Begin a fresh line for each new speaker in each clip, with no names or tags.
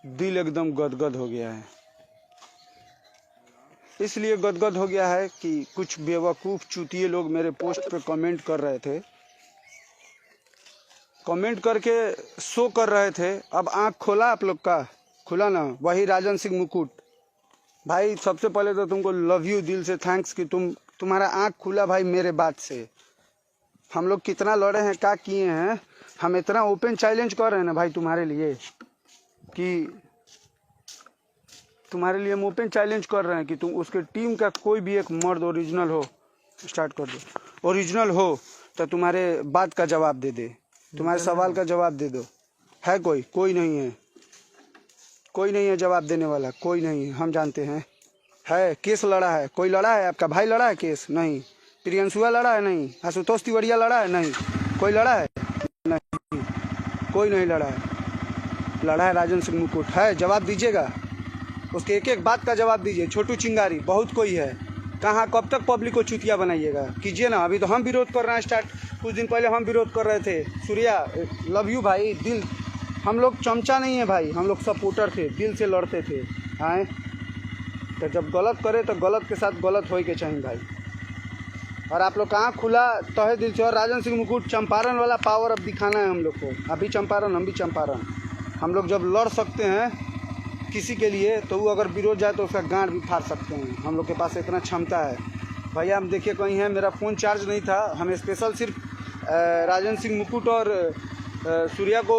दिल एकदम गदगद हो गया है। इसलिए गदगद हो गया है कि कुछ बेवकूफ़ चूतिए लोग मेरे पोस्ट पे कमेंट कर रहे थे, कमेंट करके शो कर रहे थे। अब आँख खोला आप लोग का, खुला ना? वही राजन सिंह मुकुट भाई, सबसे पहले तो तुमको लव यू, दिल से थैंक्स कि तुम्हारा आँख खुला भाई मेरे बात से। हम लोग कितना लड़े हैं, क्या किए हैं, हम इतना ओपन चैलेंज कर रहे हैं ना भाई तुम्हारे लिए, कि तुम्हारे लिए हम ओपन चैलेंज कर रहे हैं कि तुम उसके टीम का कोई भी एक मर्द ओरिजिनल हो, स्टार्ट कर दो, ओरिजिनल हो तो तुम्हारे बात का जवाब दे दे, तुम्हारे सवाल का जवाब दे दो। है कोई नहीं है, कोई नहीं है जवाब देने वाला, कोई नहीं है, हम जानते हैं। है केस लड़ा है, कोई लड़ा है? आपका भाई लड़ा है केस? नहीं। प्रियंशुआ लड़ा है? नहीं। आशुतोष तिवारिया लड़ा है? नहीं। कोई लड़ा है? नहीं, कोई नहीं लड़ा है। लड़ा है राजन सिंह मुकुट। है, जवाब दीजिएगा, उसके एक एक बात का जवाब दीजिए। छोटू चिंगारी, बहुत कोई है, कहाँ कब तक पब्लिक को चुतिया बनाइएगा? कीजिए ना, अभी तो हम विरोध कर रहे हैं स्टार्ट, कुछ दिन पहले हम विरोध कर रहे थे। सूर्या लव यू भाई, दिल, हम लोग चमचा नहीं है भाई, हम लोग सपोर्टर थे, दिल से लड़ते थे। आए तो जब गलत करे तो गलत के साथ गलत हो के चाहिए भाई। और आप लोग कहाँ खुला तहे दिल से। और राजन सिंह मुकुट, चंपारण वाला पावर अब दिखाना है हम लोग को। अभी चंपारण, हम भी चंपारण। हम लोग जब लड़ सकते हैं किसी के लिए तो वो अगर विरोध जाए तो उसका गांड भी फाड़ सकते हैं। हम लोग के पास इतना क्षमता है भैया। हम देखिए कहीं है, मेरा फ़ोन चार्ज नहीं था, हमें स्पेशल सिर्फ राजन सिंह मुकुट और सूर्या को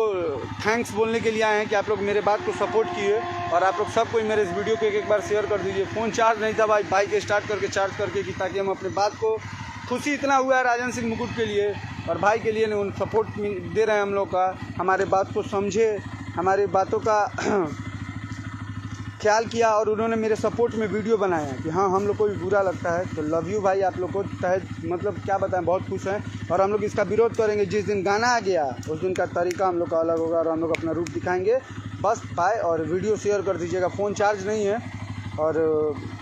थैंक्स बोलने के लिए आए हैं कि आप लोग मेरे बात को सपोर्ट किए। और आप लोग सब कोई मेरे इस वीडियो को एक बार शेयर कर दीजिए। फ़ोन चार्ज नहीं था भाई, बाइक स्टार्ट करके चार्ज करके, कि ताकि हम अपने बात को, खुशी इतना हुआ है राजन सिंह मुकुट के लिए और भाई के लिए, उन सपोर्ट दे रहे हैं हम लोग का, हमारे बात को समझे, हमारी बातों का ख्याल किया और उन्होंने मेरे सपोर्ट में वीडियो बनाया कि हाँ हम लोग को भी बुरा लगता है। तो लव यू भाई, आप लोग को मतलब क्या बताएं, बहुत खुश हैं। और हम लोग इसका विरोध करेंगे। जिस दिन गाना आ गया उस दिन का तरीका हम लोग का अलग होगा और हम लोग अपना रूप दिखाएंगे। बस बाय, और वीडियो शेयर कर दीजिएगा। फ़ोन चार्ज नहीं है और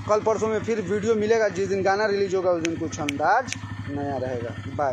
कल परसों में फिर वीडियो मिलेगा। जिस दिन गाना रिलीज़ होगा उस दिन कुछ अंदाज नया रहेगा। बाय।